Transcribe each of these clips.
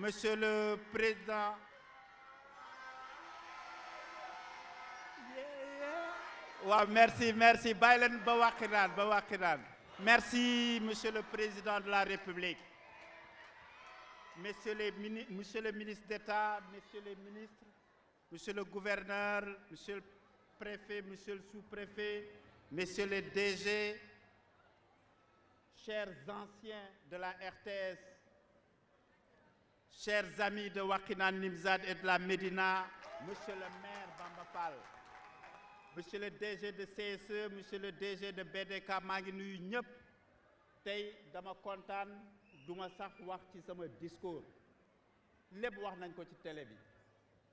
Monsieur le Président. Wow, merci. Merci, Monsieur le Président de la République. Monsieur le ministre d'État, Messieurs les ministres, Monsieur le gouverneur, Monsieur le préfet, Monsieur le sous-préfet, Messieurs les DG, chers anciens de la RTS, chers amis de Wakhinane Nimzatt et de la Médina, Monsieur le maire Bamba Fall, Monsieur le DG de CSE, Monsieur le DG de BDK, maa ngi nuyu ñëpp. Tey dama kontaan duma sax wax ci sama discours lépp wax nañ ko ci télé bi.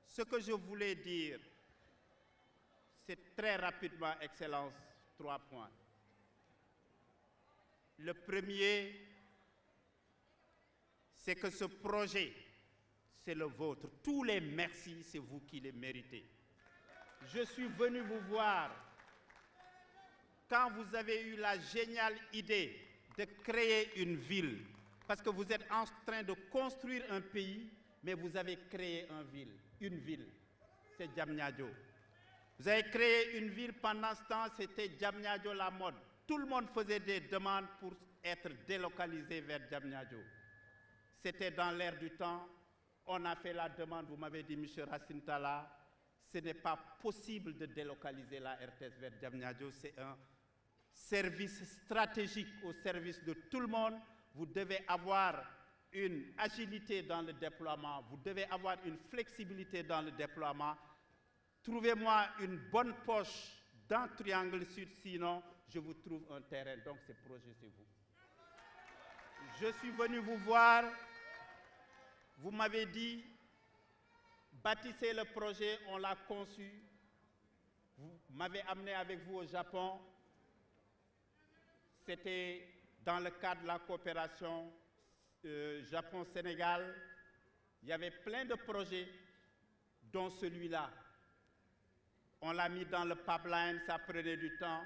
Ce que je voulais dire, c'est très rapidement, Excellence, 3 points. Le premier, c'est que ce projet, c'est le vôtre. Tous les merci, c'est vous qui les méritez. Je suis venu vous voir quand vous avez eu la géniale idée de créer une ville. Parce que vous êtes en train de construire un pays, mais vous avez créé une ville. C'est Diamniadio. Vous avez créé une ville, pendant ce temps, c'était Diamniadio la mode. Tout le monde faisait des demandes pour être délocalisé vers Diamniadio. C'était dans l'air du temps. On a fait la demande, vous m'avez dit, M. Racine Talla, ce n'est pas possible de délocaliser la RTS vers Diamniadio. C'est un service stratégique au service de tout le monde. Vous devez avoir une agilité dans le déploiement. Vous devez avoir une flexibilité dans le déploiement. Trouvez-moi une bonne poche dans Triangle Sud, sinon je vous trouve un terrain. Donc ce projet, c'est vous. Je suis venu vous voir. Vous m'avez dit, bâtissez le projet, on l'a conçu. Vous m'avez amené avec vous au Japon. C'était dans le cadre de la coopération Japon-Sénégal. Il y avait plein de projets, dont celui-là. On l'a mis dans le pipeline, ça prenait du temps.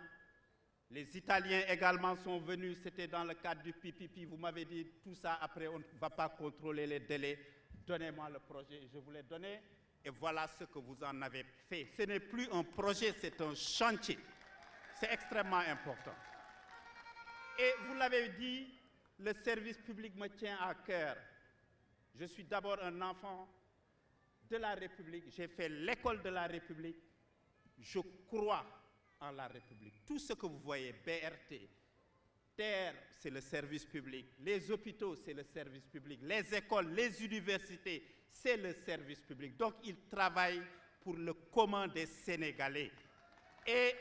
Les Italiens également sont venus, c'était dans le cadre du PPP. Vous m'avez dit, tout ça, après, on ne va pas contrôler les délais. Donnez-moi le projet. Je vous l'ai donné, et voilà ce que vous en avez fait. Ce n'est plus un projet, c'est un chantier. C'est extrêmement important. Et vous l'avez dit, le service public me tient à cœur. Je suis d'abord un enfant de la République. J'ai fait l'école de la République. Je crois en la République. Tout ce que vous voyez, BRT, terre, c'est le service public. Les hôpitaux, c'est le service public. Les écoles, les universités, c'est le service public. Donc, ils travaillent pour le commun des Sénégalais. Et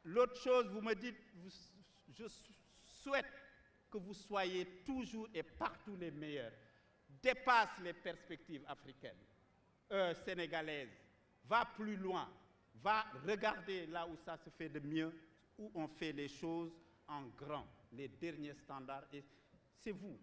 l'autre chose, vous me dites, je souhaite que vous soyez toujours et partout les meilleurs. Dépasse les perspectives africaines, sénégalaises. Va plus loin. Va regarder là où ça se fait de mieux, où on fait les choses en grand, les derniers standards. Et c'est vous.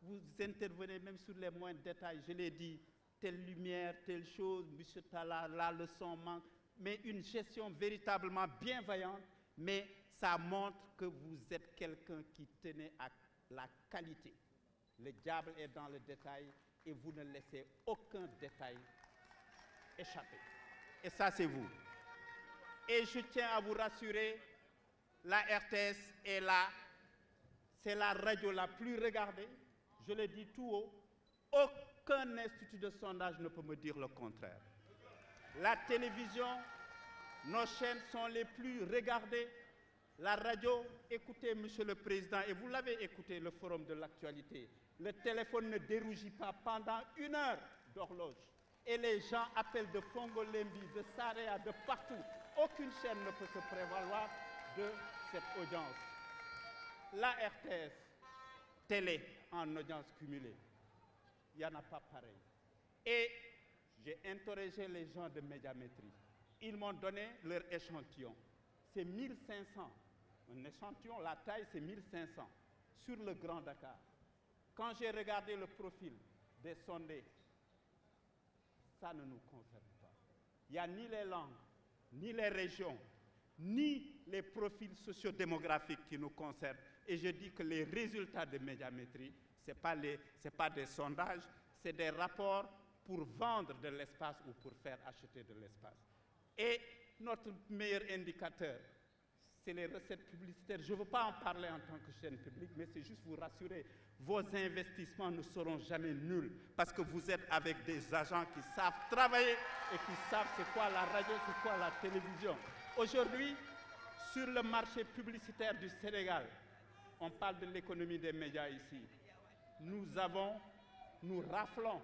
Vous intervenez même sur les moindres détails. Je l'ai dit, telle lumière, telle chose, M. Talla, la leçon manque. Mais une gestion véritablement bienveillante, mais ça montre que vous êtes quelqu'un qui tenait à la qualité. Le diable est dans le détail et vous ne laissez aucun détail échapper. Et ça, c'est vous. Et je tiens à vous rassurer, la RTS est là. C'est la radio la plus regardée. Je le dis tout haut. Aucun institut de sondage ne peut me dire le contraire. La télévision, nos chaînes sont les plus regardées. La radio, écoutez, Monsieur le Président, et vous l'avez écouté, le forum de l'actualité. Le téléphone ne dérougit pas pendant 1 heure d'horloge. Et les gens appellent de Fongolembi, de Saraya, de partout. Aucune chaîne ne peut se prévaloir de cette audience. La RTS, télé en audience cumulée, il n'y en a pas pareil. Et j'ai interrogé les gens de Médiamétrie. Ils m'ont donné leur échantillon. C'est 1500. Un échantillon, la taille, c'est 1500 sur le Grand Dakar. Quand j'ai regardé le profil des sondés, ça ne nous concerne pas. Il n'y a ni les langues, ni les régions, ni les profils sociodémographiques qui nous concernent. Et je dis que les résultats de Médiamétrie, Ce n'est pas des sondages, c'est des rapports pour vendre de l'espace ou pour faire acheter de l'espace. Et notre meilleur indicateur, c'est les recettes publicitaires. Je ne veux pas en parler en tant que chaîne publique, mais c'est juste vous rassurer. Vos investissements ne seront jamais nuls parce que vous êtes avec des agents qui savent travailler et qui savent c'est quoi la radio, c'est quoi la télévision. Aujourd'hui, sur le marché publicitaire du Sénégal, on parle de l'économie des médias ici. Nous raflons,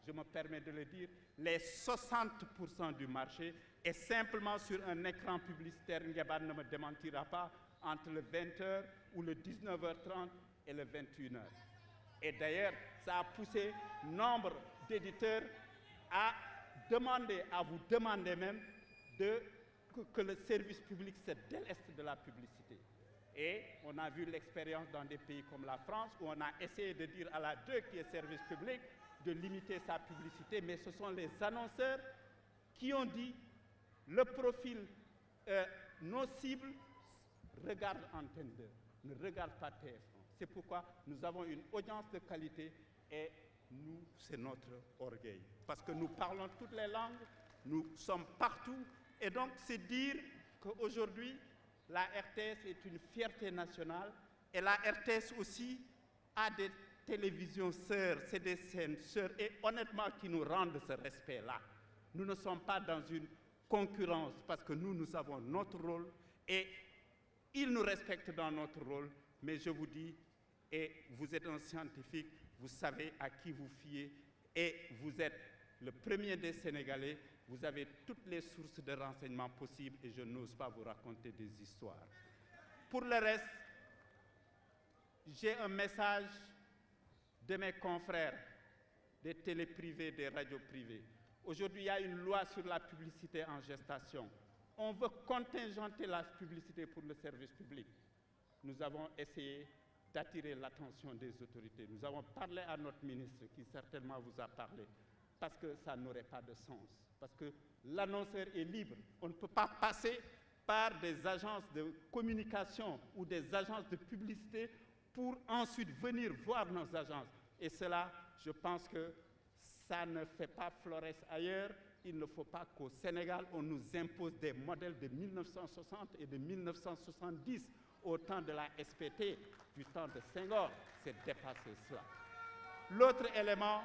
je me permets de le dire, les 60% du marché et simplement sur un écran publicitaire, Nguéban ne me démentira pas, entre le 20h ou le 19h30 et le 21h. Et d'ailleurs, ça a poussé nombre d'éditeurs à vous demander même que le service public se déleste de la publicité. Et on a vu l'expérience dans des pays comme la France où on a essayé de dire à la DE qui est service public de limiter sa publicité, mais ce sont les annonceurs qui ont dit le profil, nos cibles regardent Antenne 2, ne regardent pas TF1. C'est pourquoi nous avons une audience de qualité et nous, c'est notre orgueil. Parce que nous parlons toutes les langues, nous sommes partout. Et donc, c'est dire qu'aujourd'hui, la RTS est une fierté nationale et la RTS aussi a des télévisions sœurs, c'est des scènes sœurs et honnêtement qui nous rendent ce respect-là. Nous ne sommes pas dans une concurrence parce que nous avons notre rôle et ils nous respectent dans notre rôle, mais je vous dis, et vous êtes un scientifique, vous savez à qui vous fiez et vous êtes le premier des Sénégalais, vous avez toutes les sources de renseignements possibles et je n'ose pas vous raconter des histoires. Pour le reste, j'ai un message de mes confrères des télés privées, des radios privées. Aujourd'hui, il y a une loi sur la publicité en gestation. On veut contingenter la publicité pour le service public. Nous avons essayé d'attirer l'attention des autorités. Nous avons parlé à notre ministre, qui certainement vous a parlé, parce que ça n'aurait pas de sens. Parce que l'annonceur est libre. On ne peut pas passer par des agences de communication ou des agences de publicité pour ensuite venir voir nos agences. Et cela, je pense que ça ne fait pas florès ailleurs. Il ne faut pas qu'au Sénégal, on nous impose des modèles de 1960 et de 1970 au temps de la SPT, du temps de Senghor. C'est dépassé cela. L'autre élément,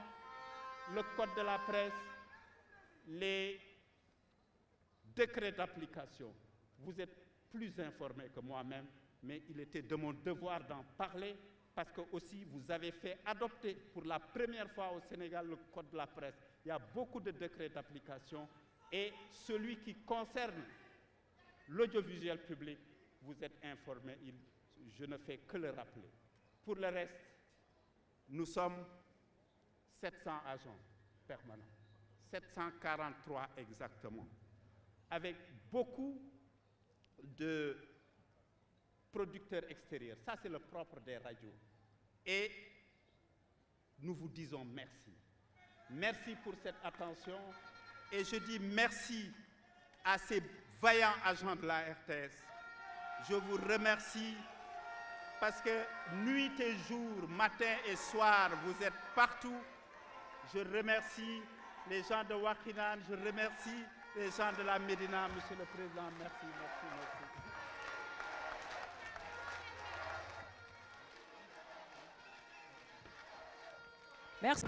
le code de la presse, les décrets d'application. Vous êtes plus informés que moi-même, mais il était de mon devoir d'en parler parce que aussi vous avez fait adopter pour la première fois au Sénégal le code de la presse. Il y a beaucoup de décrets d'application et celui qui concerne l'audiovisuel public, vous êtes informés, je ne fais que le rappeler. Pour le reste, nous sommes 700 agents permanents, 743 exactement, avec beaucoup de producteurs extérieurs. Ça, c'est le propre des radios. Et nous vous disons merci. Merci pour cette attention. Et je dis merci à ces vaillants agents de la RTS. Je vous remercie parce que nuit et jour, matin et soir, vous êtes partout. Je remercie les gens de Wakhinane, je remercie les gens de la Médina, Monsieur le Président. Merci, merci, merci. Merci.